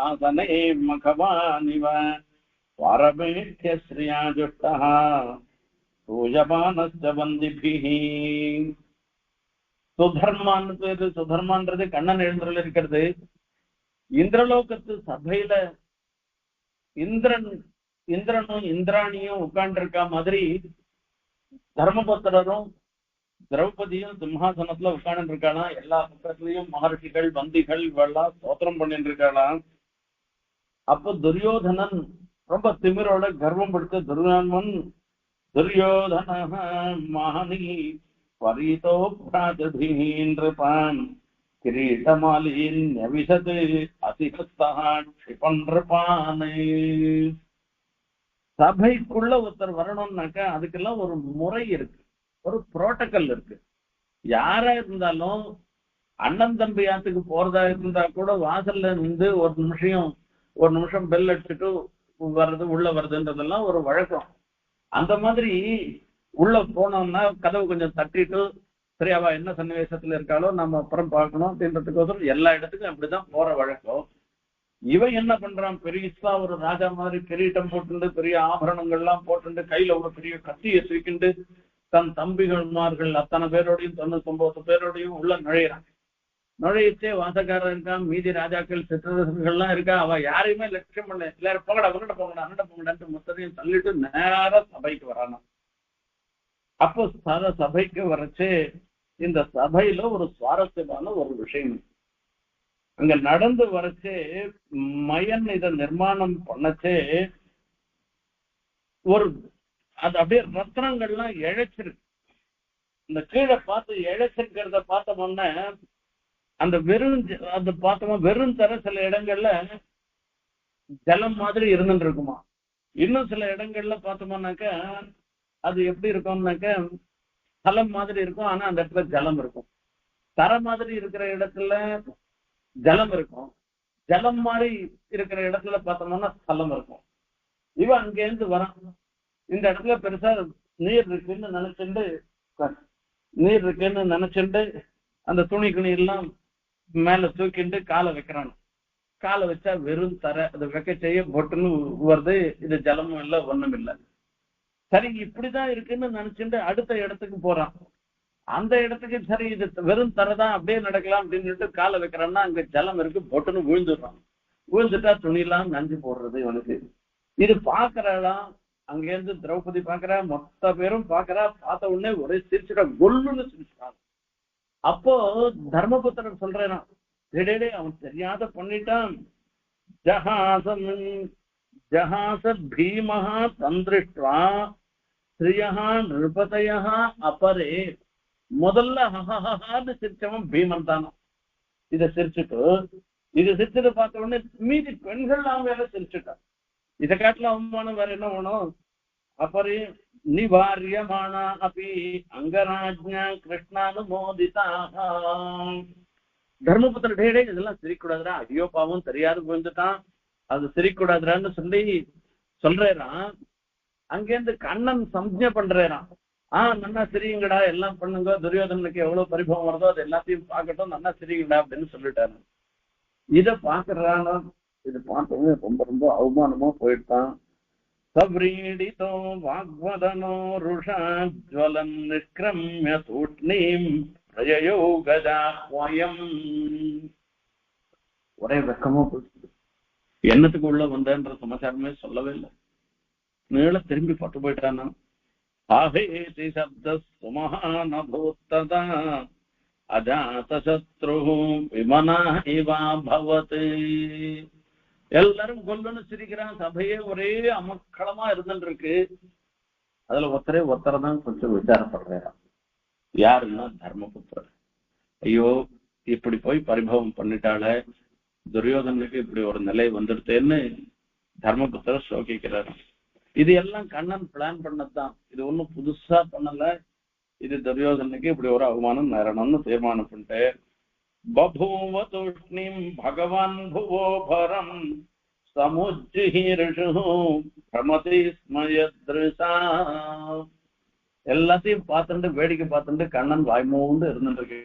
ஆசனே மகவானிவ பாரமேத்ய ஸ்ரீயா ஜுஷ்டா பூஜபானஸ்ய வந்திபிஹி. சுதர்மான்னு பேரு, சுதர்மான்றது கண்ணன் எழுந்துள்ள இருக்கிறது. இந்திரலோகத்து சபையில இந்திரனும் இந்திராணியும் உட்கார்ந்து இருக்கா மாதிரி தர்மபுத்திரரும் திரௌபதியும் சிம்ஹாசனத்துல உட்கார்ந்து இருக்காளாம். எல்லா பக்கத்துலயும் மகர்ஷிகள் வந்திகள் இவெல்லாம் ஸ்தோத்திரம் பண்ணிட்டு இருக்காளாம். அப்போ துரியோதனன் ரொம்ப திமிரோட கர்வம் பிடிச்ச துரியோதன மகனி பரீதோ பிராஜதீன்றிருப்பான் கிரீடமாலின் நவிசது அதிகஸ்தா க்ஷிபன்றிருப்பான். சபைக்குள்ள ஒருத்தர் வரணும்னாக்கா அதுக்கெல்லாம் ஒரு முறை இருக்கு, ஒரு புரோட்டோகால் இருக்கு. யாரா இருந்தாலும் அண்ணன் தம்பியாத்துக்கு போறதா இருந்தா கூட வாசல்ல இருந்து ஒரு நிமிஷம் பெல் அடிச்சுட்டு வர்றது உள்ள வருதுன்றதெல்லாம் ஒரு வழக்கம். அந்த மாதிரி உள்ள போனோம்னா கதவு கொஞ்சம் தட்டிட்டு சரி அவ என்ன சன்னிவேசத்துல இருக்காளோ நம்ம அப்புறம் பார்க்கணும் அப்படின்றதுக்கோசரம் எல்லா இடத்துக்கும் அப்படிதான் போற வழக்கம். இவன் என்ன பண்றான், பெரியசா ஒரு ராஜா மாதிரி கிரீட்டம் போட்டுண்டு பெரிய ஆபரணங்கள்லாம் போட்டுண்டு கையில ஒரு பெரிய கத்தியை தூக்கிண்டு தன் தம்பிகள்மார்கள் அத்தனை பேரோடையும் 99 பேரோடையும் உள்ள நுழையிச்சே வாசக்காரர் இருக்கான், மீதி ராஜாக்கள் சிற்றரசர்கள்லாம் இருக்கா. அவ யாரையுமே லட்சியம் பண்ணல, எல்லாரும் போங்கடா போங்கடான்ட்டு மொத்தத்தையும் தள்ளிட்டு நேர சபைக்கு வரானா. அப்போ சபைக்கு வரச்சு இந்த சபையில ஒரு சுவாரஸ்யமான ஒரு விஷயம் அங்க நடந்து வரச்சே மயன் இதை நிர்மாணம் பண்ணச்சே ஒரு அது அப்படியே ரத்னங்கள்லாம் இழைச்சிருக்கு. இந்த கீழே பார்த்து இழைச்சிருக்கிறத பார்த்தோம்னா அந்த வெறும் தர சில இடங்கள்ல ஜலம் மாதிரி இருந்துட்டு இருக்குமா. இன்னும் சில இடங்கள்ல பார்த்தோம்னாக்க அது எப்படி இருக்கும்னாக்க ஸ்தலம் மாதிரி இருக்கும், ஆனா அந்த இடத்துல ஜலம் இருக்கும். தர மாதிரி இருக்கிற இடத்துல ஜலம் இருக்கும், ஜலம் மாதிரி இருக்கிற இடத்துல பார்த்தோம்னா ஸ்தலம் இருக்கும். இவன் அங்கேருந்து வரான், இந்த இடத்துல பெருசா நீர் இருக்குன்னு நினைச்சுண்டு அந்த துணி எல்லாம் மேல தூக்கிண்டு காலை வைக்கிறான். காலை வச்சா வெறும் தர, அதை வைக்க செய்ய பொட்டுன்னு வருது, இது ஜலமும் இல்லை ஒண்ணும் இல்லை. சரி இப்படிதான் இருக்குன்னு நினைச்சுட்டு அடுத்த இடத்துக்கு போறான். அந்த இடத்துக்கு சரி இது வெறும் தரதான் அப்படியே நடக்கலாம் அப்படின்னு சொல்லிட்டு காலை வைக்கிறான்னா அங்க ஜலம் இருக்கு, பொட்டுன்னு விழுந்துட்டா துணியெல்லாம் நஞ்சு போடுறது இவனுக்கு. இது பாக்குறாளாம், அங்கேருந்து திரௌபதி பாக்குறா, மொத்த பேரும் பாக்குறா. பார்த்த உடனே ஒரே சிரிச்சுட்டா, கொல்லுன்னு சிரிச்சுட்டான். அப்போ தர்மபுத்திரன் சொல்றேன், டேடே அவன் தெரியாத பண்ணிட்டான். ஜஹாச பீமஹா தந்திருஷ்டுவா ஸ்ரீயா நிருபதயா அபரே. முதல்ல ஹஹஹான்னு சிரிச்சவன் பீமன் தானோ. இதை சிரிச்சுட்டு பார்த்த உடனே மீதி பெண்கள் அவங்க வேலை சிரிச்சுட்டான். இதை காட்டுல அவமானம் வேற என்ன வேணும். அப்புறம் நிவாரியமானா அப்படி அங்கராஜ்ஞா கிருஷ்ணானுமோதிதாக. தர்மபுத்திர டேடே இதெல்லாம் சிரிக்கூடாதுடா, ஐயோ பாவம் தெரியாது போயிருந்துட்டான், அது சிரிக்கூடாதுடான்னு சொல்லி சொல்றான். அங்கேருந்து கண்ணன் சம்ஜை பண்றான். நன்னா சிரிங்கடா, எல்லாம் பண்ணுங்க, துரியோதனுக்கு எவ்வளவு பரிபவம் வருதோ அது எல்லாத்தையும் பார்க்கட்டும், நன்னா சிரிங்கடா அப்படின்னு சொல்லிட்டாரு. இத பாக்குறானா, இது பார்த்தவங்க ரொம்ப ரொம்ப அவமானமா போயிட்டான். சவ்ரீடிதோ வாக்வதனோ ருஷா ஜ்வலன் நிஷ்கிரம்ய தூஷ்ணீம் பிரயயோ கஜாஹ்வயம். ஒரே வெக்கமா போயிடுச்சு. என்னத்துக்கு உள்ள வந்தன்ற சமாச்சாரமே சொல்லவே இல்லை. நீள திரும்பி பட்டு போயிட்டானா. ஆஹேதி சப்த சுமஹானபூத்ததா அஜாதசத்ரு விமனா இவா பவத். எல்லாரும் கொல்லுன்னு சிரிக்கிறான். சபையே ஒரே அமக்களமா இருந்துட்டு இருக்கு. அதுல ஒருத்தரை தான் கொஞ்சம் விசாரப்படுறான். யாருன்னா தர்மபுத்திரர். ஐயோ இப்படி போய் பரிபவம் பண்ணிட்டால, துரியோதனுக்கு இப்படி ஒரு நிலை வந்துடுத்தேன்னு தர்மபுத்திரர் சோகிக்கிறார். இது எல்லாம் கண்ணன் பிளான் பண்ணதுதான், இது ஒண்ணும் புதுசா பண்ணல. இது துரியோதனுக்கு இப்படி ஒரு அவமானம் நேரணும்னு தீர்மானம் பண்ணிட்டு பபூவ தூஷ்ணிம் பகவான் புவோ பரம் சமுஜ்ஜிஹீர்ஷு பிரமதி ஸ்மயத்ருஷா. எல்லாத்தையும் பார்த்துட்டு வேடிக்கை பார்த்துட்டு கண்ணன் வாய்மூண்டு இருந்துருக்கு.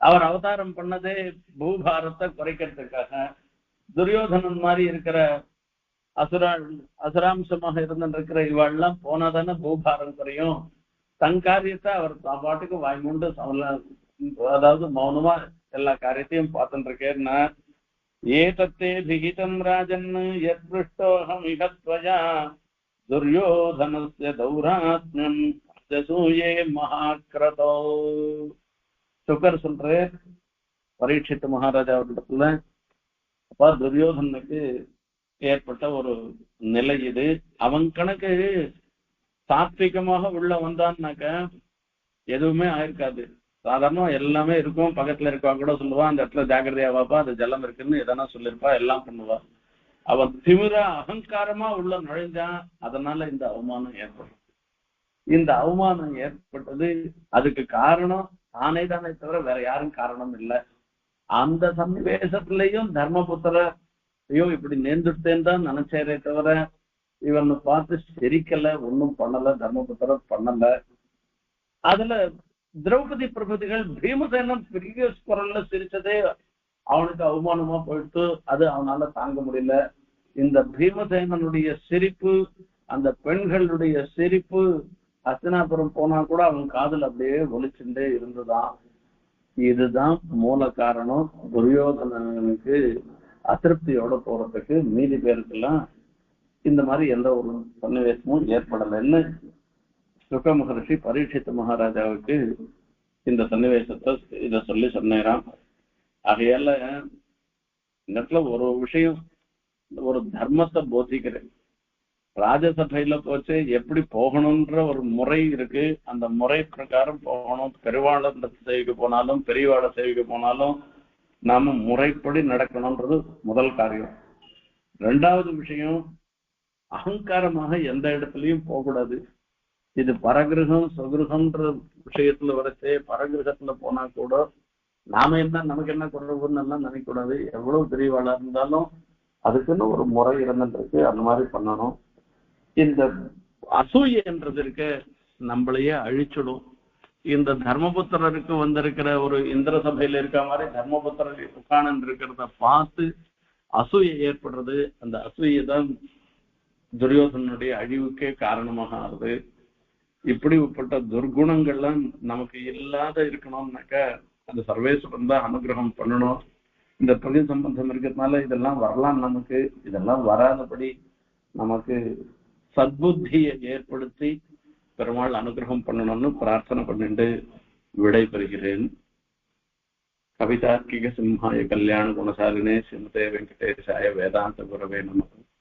அவர் அவதாரம் பண்ணதே பூபாரத்தை குறைக்கிறதுக்காக. துரியோதனன் மாதிரி இருக்கிற அசுராம்சமாக இருந்துருக்கிற இவாள்லாம் போனாதானே பூபாரம் குறையும். தன் காரியத்தை அவர் பாட்டுக்கு வாய்மூண்டு அதாவது மௌனமா எல்லா காரியத்தையும் பார்த்துட்டு இருக்கேன்னா, ஏதத்தே விகிதம் ராஜன் யத் பிருஷ்டோஹம் இகத்வயா துரியோதனஸ்ய தௌராத்மியம் அசூயே மகாக்ரதோ. சுகர் சொல்ற பரீட்சித் மகாராஜா இடத்துல, அப்பா துரியோதனுக்கு ஏற்பட்ட ஒரு நிலை இது. அவன் கணக்கு சாத்விகமாக உள்ள வந்தான்னாக்க எதுவுமே ஆயிருக்காது. சாதாரணமா எல்லாமே இருக்கும். பக்கத்துல இருக்கா கூட சொல்லுவா, அந்த இடத்துல ஜாக்கிரதையா வாப்பா, அது ஜலம் இருக்குன்னு எதனா சொல்லிருப்பா, எல்லாம் பண்ணுவா. அவன் திமிரா அகங்காரமா உள்ள நுழைஞ்சான். அதனால இந்த அவமானம் ஏற்படும். இந்த அவமானம் ஏற்பட்டது அதுக்கு காரணம் தானே தானே தவிர வேற யாரும் காரணம் இல்லை. அந்த சன்னிவேசத்திலையும் தர்மபுத்திர ஐயோ இப்படி நேர்ந்துட்டேன்னு தான் நினைச்சேரே தவிர இவனை பார்த்து சிரிக்கல, ஒன்னும் பண்ணல, தர்மபுத்திரர் பண்ணல. அதுல திரௌபதி பிரபதிகள் பீமசேனன் பெரிய குரல்ல சிரிச்சதே அவனுக்கு அவமானமா போயிட்டு அது அவனால தாங்க முடியல. இந்த பீமசேனனுடைய சிரிப்பு, அந்த பெண்களுடைய சிரிப்பு ஹஸ்தினாபுரம் போனா கூட அவன் காதல் அப்படியே ஒலிச்சுட்டே இருந்துதான். இதுதான் மூல காரணம் துரியோதனனுக்கு அதிருப்தியோட போறதுக்கு. மீதி பேருக்கெல்லாம் இந்த மாதிரி எந்த ஒரு சன்னிவேசமும் ஏற்படலைன்னு சுக மகர்ஷி பரீட்சித் மகாராஜாவுக்கு இந்த சன்னிவேசத்தை இத சொல்லி சொன்னாராம். ஆகையால இடத்துல ஒரு விஷயம், ஒரு தர்மத்தை போதிக்கிறேன். ராஜசபையில போச்சு எப்படி போகணும்ன்ற ஒரு முறை இருக்கு. அந்த முறை பிரகாரம் போகணும். பெருவாள சேவைக்கு போனாலும் பெரியவாள சேவைக்கு போனாலும் நாம முறைப்படி நடக்கணும்ன்றது முதல் காரியம். ரெண்டாவது விஷயம், அகங்காரமாக எந்த இடத்துலயும் போகக்கூடாது. இது பரகிரகம் சுகிரகம்ன்ற விஷயத்துல வரைச்சே பரகிரகத்துல போனா கூட நாம என்ன நமக்கு என்ன குறைவுன்னு எல்லாம் நினைக்க கூடாது. எவ்வளவு பெரியவாளா இருந்தாலும் அதுக்குன்னு ஒரு முறை இருந்துருக்கு. அந்த மாதிரி பண்ணணும். இந்த அசூயை என்றது இருக்க நம்மளையே அழிச்சிடும். இந்த தர்மபுத்திரருக்கு வந்திருக்கிற ஒரு இந்திர சபையில இருக்க மாதிரி தர்மபுத்திரர் உட்கார்ந்து இருக்கிறத பார்த்து அசூயை ஏற்படுறது. அந்த அசூயை தான் துரியோதனுடைய அழிவுக்கே காரணமாக ஆகுது. இப்படிப்பட்ட துர்குணங்கள்லாம் நமக்கு இல்லாத இருக்கணும்னாக்க அந்த சர்வேஸ்வரன் தான் அனுகிரகம் பண்ணணும். இந்த தொழில் சம்பந்தம் இருக்கிறதுனால இதெல்லாம் வரலாம். நமக்கு இதெல்லாம் வராதபடி நமக்கு சத்புத்தியை ஏற்படுத்தி பெருமாள் அனுகிரகம் பண்ணணும்னு பிரார்த்தனை பண்ணிட்டு விடை பெறுகிறேன். கவிதார்க்கிக சிம்ஹாய கல்யாண குணசாலினே ஸ்ரீமதே வெங்கடேசாய வேதாந்த குரவே நமக்கு.